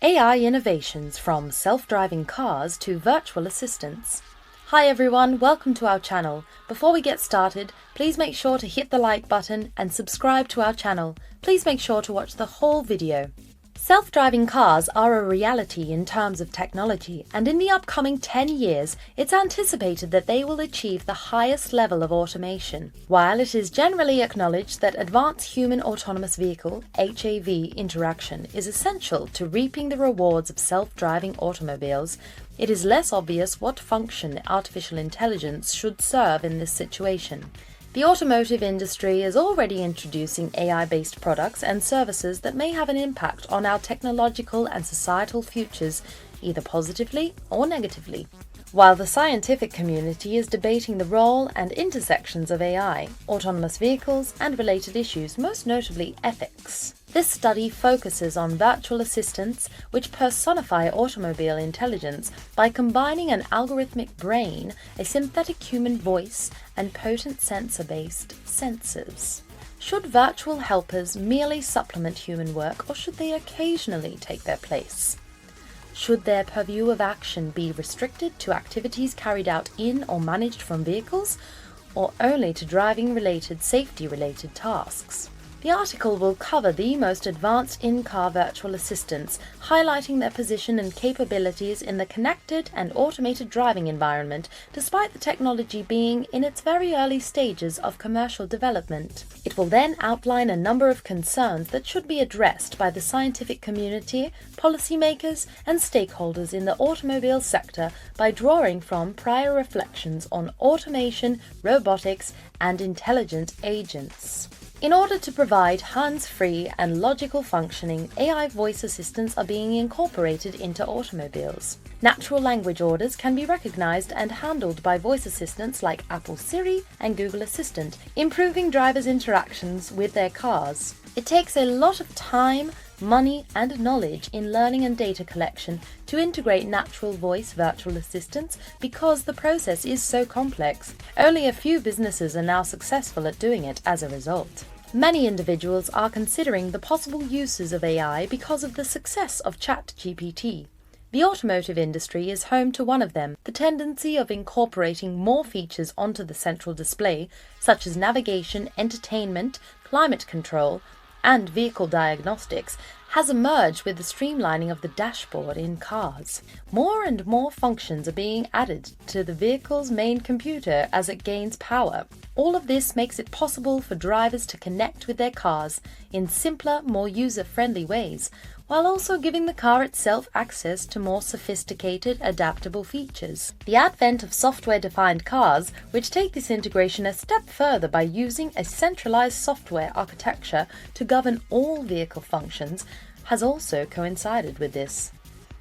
AI innovations from self-driving cars to virtual assistants. Hi everyone, welcome to our channel. Before we get started, please make sure to hit the like button and subscribe to our channel. Please make sure to watch the whole video. Self-driving cars are a reality in terms of technology, and in the upcoming 10 years, it's anticipated that they will achieve the highest level of automation. While it is generally acknowledged that advanced human autonomous vehicle (HAV) interaction is essential to reaping the rewards of self-driving automobiles, it is less obvious what function artificial intelligence should serve in this situation. The automotive industry is already introducing AI-based products and services that may have an impact on our technological and societal futures, either positively or negatively. While the scientific community is debating the role and intersections of AI, autonomous vehicles, and related issues, most notably ethics, this study focuses on virtual assistants which personify automobile intelligence by combining an algorithmic brain, a synthetic human voice, and potent sensor-based sensors. Should virtual helpers merely supplement human work, or should they occasionally take their place? Should their purview of action be restricted to activities carried out in or managed from vehicles, or only to driving-related, safety-related tasks? The article will cover the most advanced in-car virtual assistants, highlighting their position and capabilities in the connected and automated driving environment, despite the technology being in its very early stages of commercial development. It will then outline a number of concerns that should be addressed by the scientific community, policymakers, and stakeholders in the automobile sector by drawing from prior reflections on automation, robotics, and intelligent agents. In order to provide hands-free and logical functioning, AI voice assistants are being incorporated into automobiles. Natural language orders can be recognized and handled by voice assistants like Apple Siri and Google Assistant, improving drivers' interactions with their cars. It takes a lot of time, money, and knowledge in learning and data collection to integrate natural voice virtual assistants because the process is so complex. Only a few businesses are now successful at doing it as a result. Many individuals are considering the possible uses of AI because of the success of ChatGPT. The automotive industry is home to one of them. The tendency of incorporating more features onto the central display, such as navigation, entertainment, climate control, and vehicle diagnostics, has emerged with the streamlining of the dashboard in cars. More and more functions are being added to the vehicle's main computer as it gains power. All of this makes it possible for drivers to connect with their cars in simpler, more user-friendly ways, while also giving the car itself access to more sophisticated, adaptable features. The advent of software-defined cars, which take this integration a step further by using a centralized software architecture to govern all vehicle functions, has also coincided with this.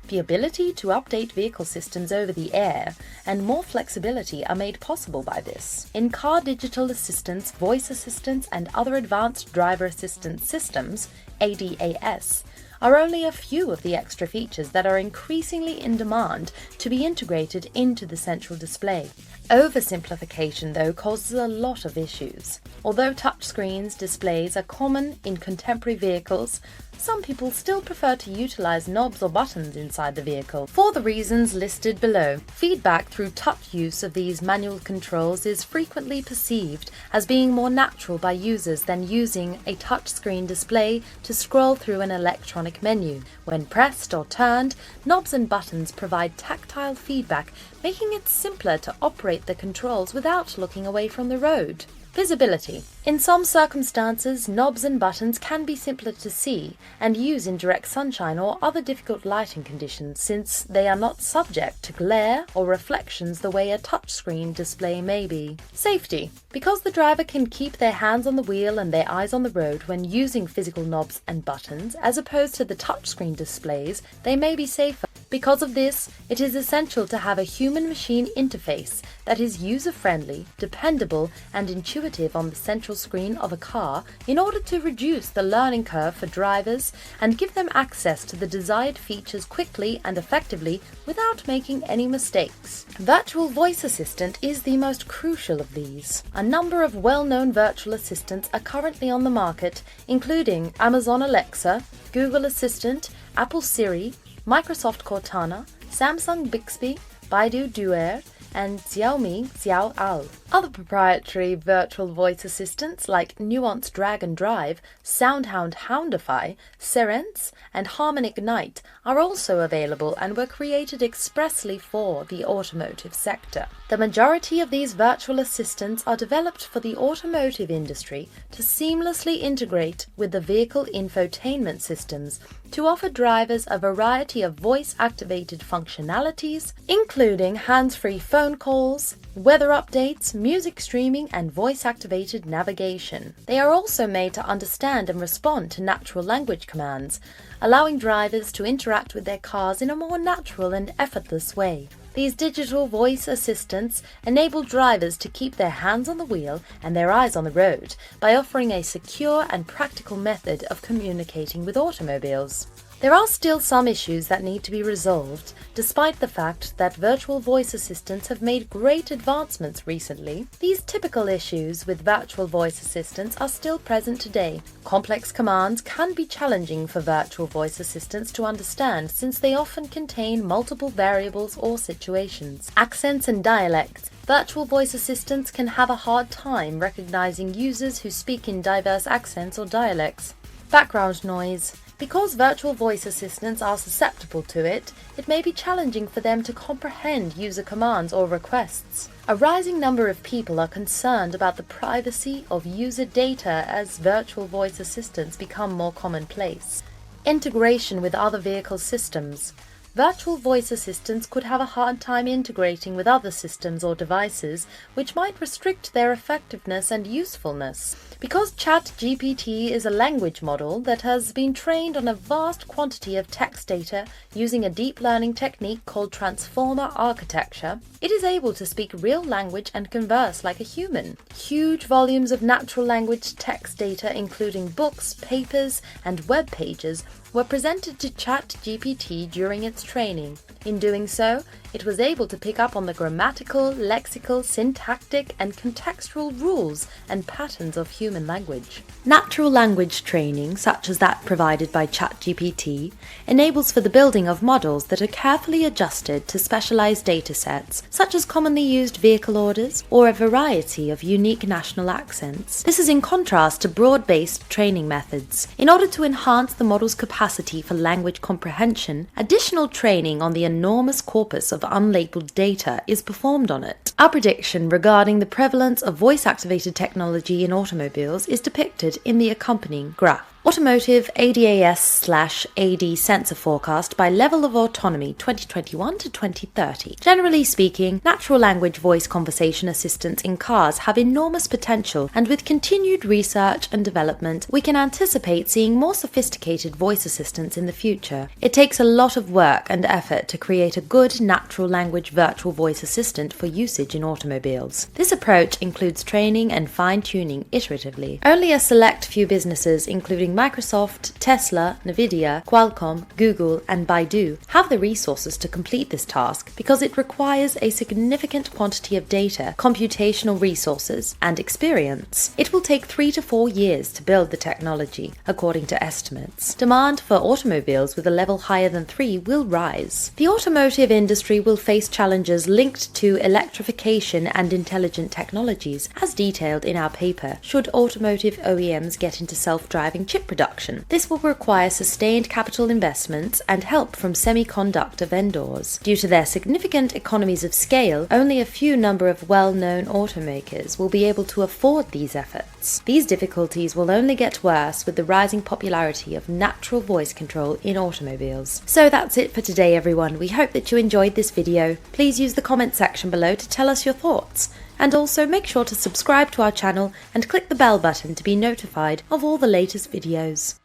The ability to update vehicle systems over the air and more flexibility are made possible by this. In-car digital assistants, voice assistants, and other advanced driver assistance systems, ADAS, are only a few of the extra features that are increasingly in demand to be integrated into the central display. Oversimplification, though, causes a lot of issues. Although touchscreens displays are common in contemporary vehicles, some people still prefer to utilize knobs or buttons inside the vehicle. For the reasons listed below, feedback through touch use of these manual controls is frequently perceived as being more natural by users than using a touchscreen display to scroll through an electronic menu. When pressed or turned, knobs and buttons provide tactile feedback, making it simpler to operate the controls without looking away from the road. Visibility. In some circumstances, knobs and buttons can be simpler to see and use in direct sunshine or other difficult lighting conditions, since they are not subject to glare or reflections the way a touchscreen display may be. Safety. Because the driver can keep their hands on the wheel and their eyes on the road when using physical knobs and buttons, as opposed to the touchscreen displays, they may be safer. Because of this, it is essential to have a human-machine interface that is user-friendly, dependable, and intuitive on the central screen of a car in order to reduce the learning curve for drivers and give them access to the desired features quickly and effectively without making any mistakes. Virtual voice assistant is the most crucial of these. A number of well-known virtual assistants are currently on the market, including Amazon Alexa, Google Assistant, Apple Siri, Microsoft Cortana, Samsung Bixby, Baidu Duer, and Xiaomi Xiaoal. Other proprietary virtual voice assistants like Nuance Drag and Drive, SoundHound Houndify, Serence, and Harman Ignite are also available and were created expressly for the automotive sector. The majority of these virtual assistants are developed for the automotive industry to seamlessly integrate with the vehicle infotainment systems to offer drivers a variety of voice-activated functionalities, including hands-free phone calls, weather updates, music streaming, and voice-activated navigation. They are also made to understand and respond to natural language commands, allowing drivers to interact with their cars in a more natural and effortless way. These digital voice assistants enable drivers to keep their hands on the wheel and their eyes on the road by offering a secure and practical method of communicating with automobiles. There are still some issues that need to be resolved, despite the fact that virtual voice assistants have made great advancements recently. These typical issues with virtual voice assistants are still present today. Complex commands can be challenging for virtual voice assistants to understand since they often contain multiple variables or situations. Accents and dialects. Virtual voice assistants can have a hard time recognizing users who speak in diverse accents or dialects. Background noise. Because virtual voice assistants are susceptible to it, it may be challenging for them to comprehend user commands or requests. A rising number of people are concerned about the privacy of user data as virtual voice assistants become more commonplace. Integration with other vehicle systems. Virtual voice assistants could have a hard time integrating with other systems or devices, which might restrict their effectiveness and usefulness. Because ChatGPT is a language model that has been trained on a vast quantity of text data using a deep learning technique called transformer architecture, it is able to speak real language and converse like a human. Huge volumes of natural language text data, including books, papers, and web pages, were presented to ChatGPT during its training. In doing so, it was able to pick up on the grammatical, lexical, syntactic, and contextual rules and patterns of human language. Natural language training, such as that provided by ChatGPT, enables for the building of models that are carefully adjusted to specialized datasets, such as commonly used vehicle orders or a variety of unique national accents. This is in contrast to broad-based training methods. In order to enhance the model's capacity for language comprehension, additional training on the enormous corpus of unlabeled data is performed on it. Our prediction regarding the prevalence of voice-activated technology in automobiles is depicted in the accompanying graph. Automotive ADAS/AD sensor forecast by level of autonomy 2021 to 2030. Generally speaking, natural language voice conversation assistants in cars have enormous potential, and with continued research and development, we can anticipate seeing more sophisticated voice assistants in the future. It takes a lot of work and effort to create a good natural language virtual voice assistant for usage in automobiles. This approach includes training and fine-tuning iteratively. Only a select few businesses, including Microsoft, Tesla, Nvidia, Qualcomm, Google, and Baidu, have the resources to complete this task because it requires a significant quantity of data, computational resources, and experience. It will take 3 to 4 years to build the technology, according to estimates. Demand for automobiles with a level higher than 3 will rise. The automotive industry will face challenges linked to electrification and intelligent technologies, as detailed in our paper, should automotive OEMs get into self-driving chip production. This will require sustained capital investments and help from semiconductor vendors. Due to their significant economies of scale, only a few number of well-known automakers will be able to afford these efforts. These difficulties will only get worse with the rising popularity of natural voice control in automobiles. So that's it for today, everyone. We hope that you enjoyed this video. Please use the comment section below to tell us your thoughts. And also make sure to subscribe to our channel and click the bell button to be notified of all the latest videos.